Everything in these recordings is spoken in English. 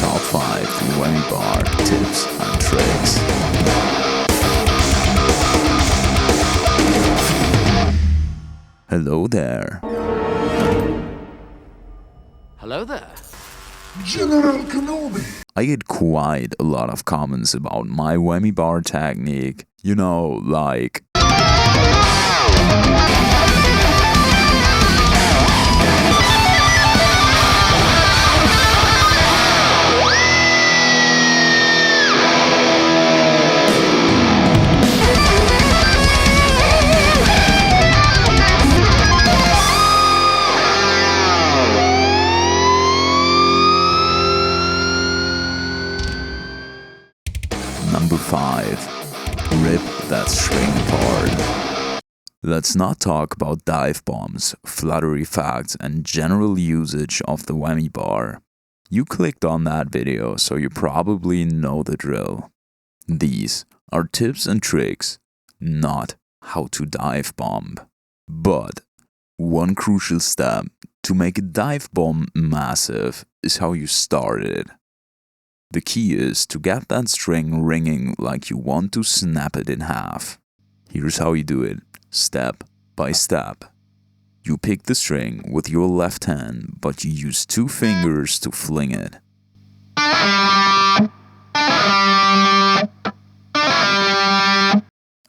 Top 5 Whammy Bar Tips and Tricks. Hello there. Hello there. General Kenobi. I get quite a lot of comments about my Whammy Bar technique. You know, like... Number 5. Rip that string apart. Let's not talk about dive bombs, fluttery facts, and general usage of the Whammy Bar. You clicked on that video, so you probably know the drill. These are tips and tricks, not how to dive bomb. But one crucial step to make a dive bomb massive is how you start it. The key is to get that string ringing like you want to snap it in half. Here's how you do it, step by step. You pick the string with your left hand, but you use 2 fingers to fling it. I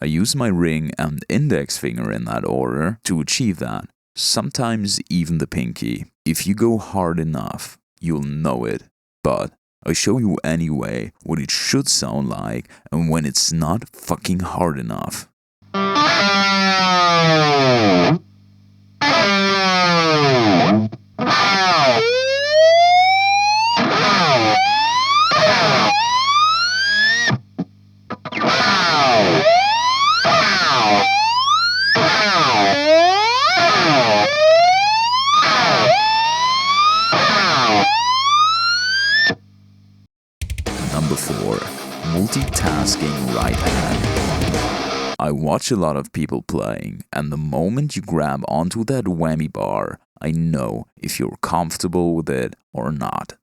use my ring and index finger in that order to achieve that, sometimes even the pinky. If you go hard enough, you'll know it, but I show you anyway what it should sound like and when it's not fucking hard enough. Number 4. Multitasking right hand. I watch a lot of people playing, and the moment you grab onto that Whammy Bar, I know if you're comfortable with it or not.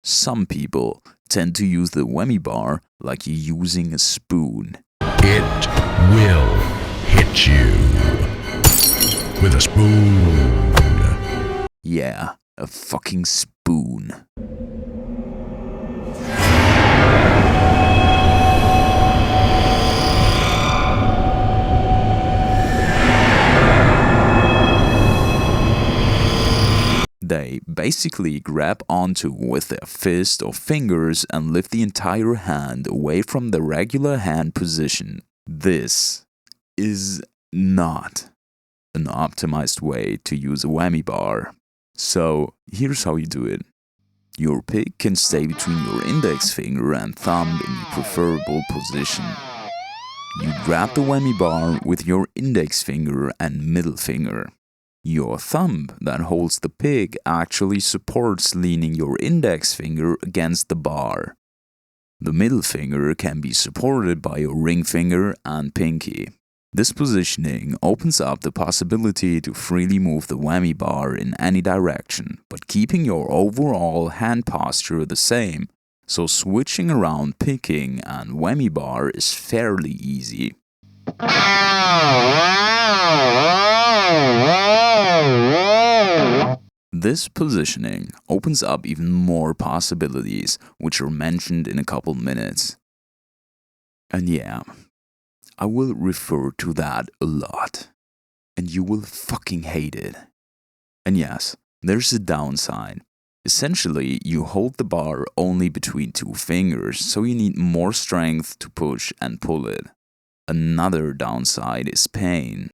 Some people tend to use the Whammy Bar like you're using a spoon. It will hit you with a spoon. Yeah, a fucking spoon. They basically grab onto with their fist or fingers and lift the entire hand away from the regular hand position. This is not an optimized way to use a Whammy Bar. So here's how you do it. Your pick can stay between your index finger and thumb in the preferable position. You grab the Whammy Bar with your index finger and middle finger. Your thumb that holds the pick actually supports leaning your index finger against the bar. The middle finger can be supported by your ring finger and pinky. This positioning opens up the possibility to freely move the Whammy Bar in any direction, but keeping your overall hand posture the same, so switching around picking and Whammy Bar is fairly easy. This positioning opens up even more possibilities, which are mentioned in a couple minutes. And yeah, I will refer to that a lot, and you will fucking hate it. And yes, there's a downside. Essentially, you hold the bar only between 2 fingers, so you need more strength to push and pull it. Another downside is pain.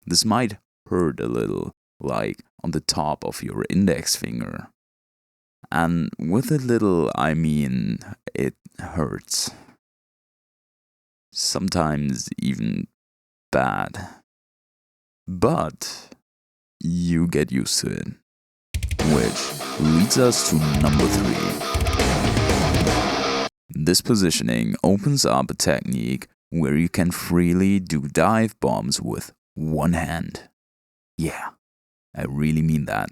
This might hurt a little, like on the top of your index finger. And with a little, I mean, it hurts. Sometimes even bad. But you get used to it. Which leads us to number 3. This positioning opens up a technique where you can freely do dive bombs with one hand. Yeah, I really mean that.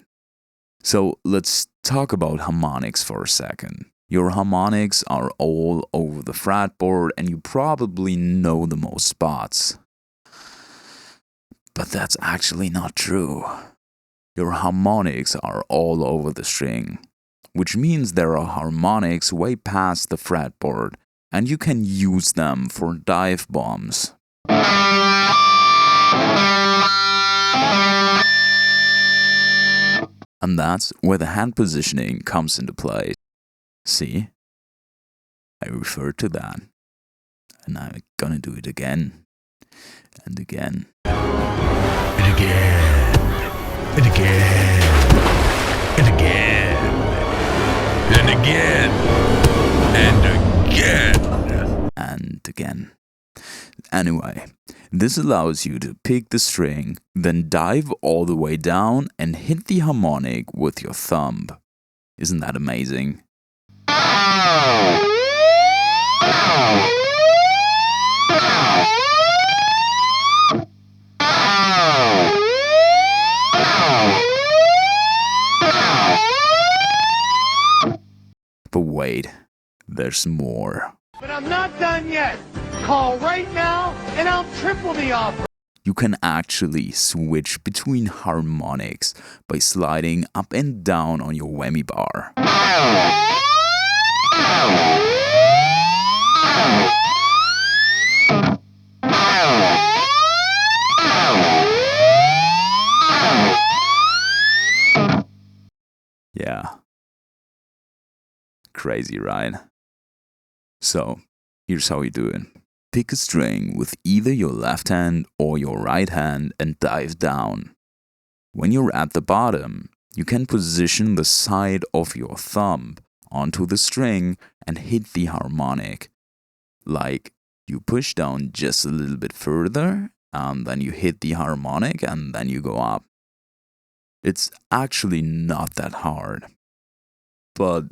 So let's talk about harmonics for a second. Your harmonics are all over the fretboard and you probably know the most spots. But that's actually not true. Your harmonics are all over the string, which means there are harmonics way past the fretboard, and you can use them for dive bombs. And that's where the hand positioning comes into play. See? I referred to that. And I'm gonna do it again. And again. And again. And again. And again. And again. And again. And again. Anyway, this allows you to pick the string, then dive all the way down and hit the harmonic with your thumb. Isn't that amazing? But wait, there's more. But I'm not done yet. Call right now and I'll triple the offer. You can actually switch between harmonics by sliding up and down on your whammy bar. Yeah. Crazy, right? So, here's how you do it. Pick a string with either your left hand or your right hand and dive down. When you're at the bottom, you can position the side of your thumb onto the string and hit the harmonic. Like, you push down just a little bit further, and then you hit the harmonic, and then you go up. It's actually not that hard. But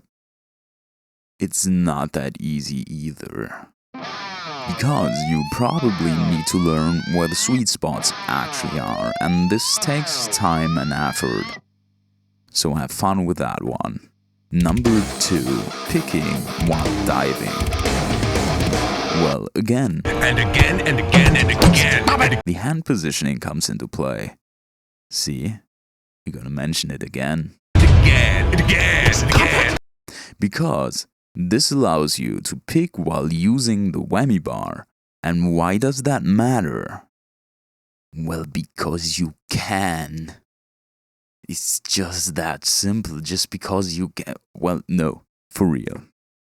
it's not that easy either. Because you probably need to learn where the sweet spots actually are, and this takes time and effort. So have fun with that one. Number 2, picking while diving. Well, again. And again, and again, and again. The hand positioning comes into play. See? You're gonna mention it again. Again, and again, and again. Because this allows you to pick while using the whammy bar. And why does that matter? Well, because you can. It's just that simple, just because you can. Well, no, for real.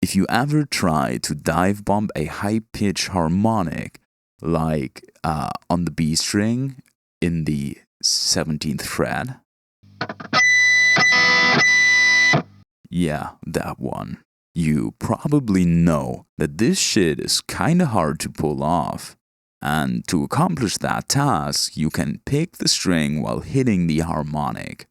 If you ever try to dive bomb a high-pitch harmonic, like on the B string in the 17th fret, yeah, that one. You probably know that this shit is kinda hard to pull off. And to accomplish that task, you can pick the string while hitting the harmonic.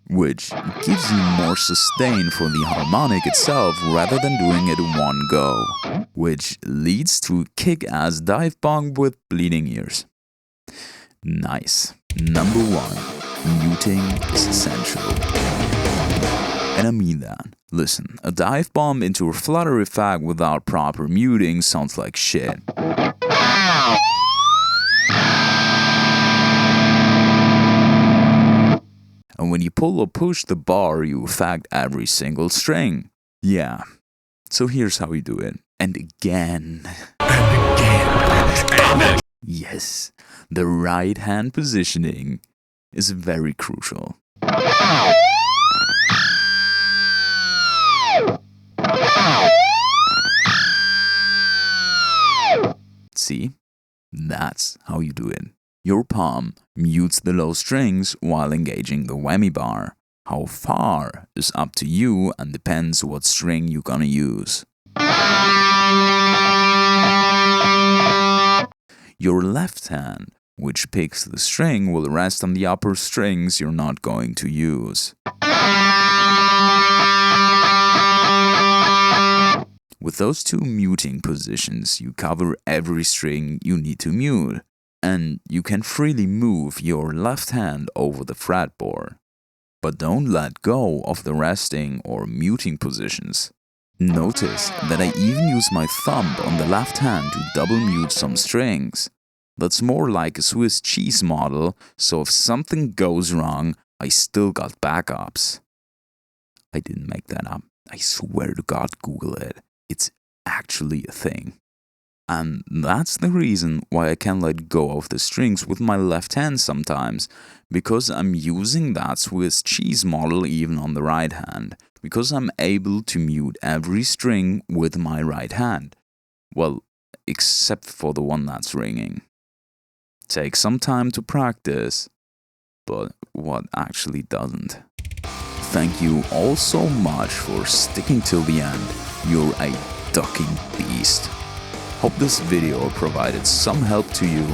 Which gives you more sustain for the harmonic itself rather than doing it in one go, which leads to kick-ass dive bomb with bleeding ears. Nice. Number 1, muting is essential. And I mean that. Listen, a dive bomb into a flutter effect without proper muting sounds like shit. And when you pull or push the bar, you affect every single string. Yeah. So here's how we do it. And again. And again. Yes. The right hand positioning is very crucial. See? That's how you do it. Your palm mutes the low strings while engaging the whammy bar. How far is up to you and depends what string you're gonna use. Your left hand, which picks the string, will rest on the upper strings you're not going to use. With those two muting positions, you cover every string you need to mute, and you can freely move your left hand over the fretboard. But don't let go of the resting or muting positions. Notice that I even use my thumb on the left hand to double mute some strings. That's more like a Swiss cheese model, so if something goes wrong, I still got backups. I didn't make that up. I swear to God, Google it. It's actually a thing. And that's the reason why I can let go of the strings with my left hand sometimes, because I'm using that Swiss cheese model even on the right hand, because I'm able to mute every string with my right hand. Well, except for the one that's ringing. Takes some time to practice, but what actually doesn't. Thank you all so much for sticking till the end. You're a ducking beast. Hope this video provided some help to you,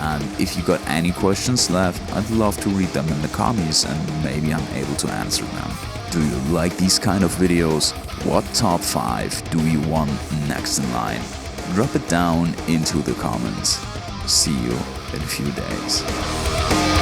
and if you got any questions left, I'd love to read them in the comments and maybe I'm able to answer them. Do you like these kind of videos? What top 5 do you want next in line? Drop it down into the comments. See you in a few days.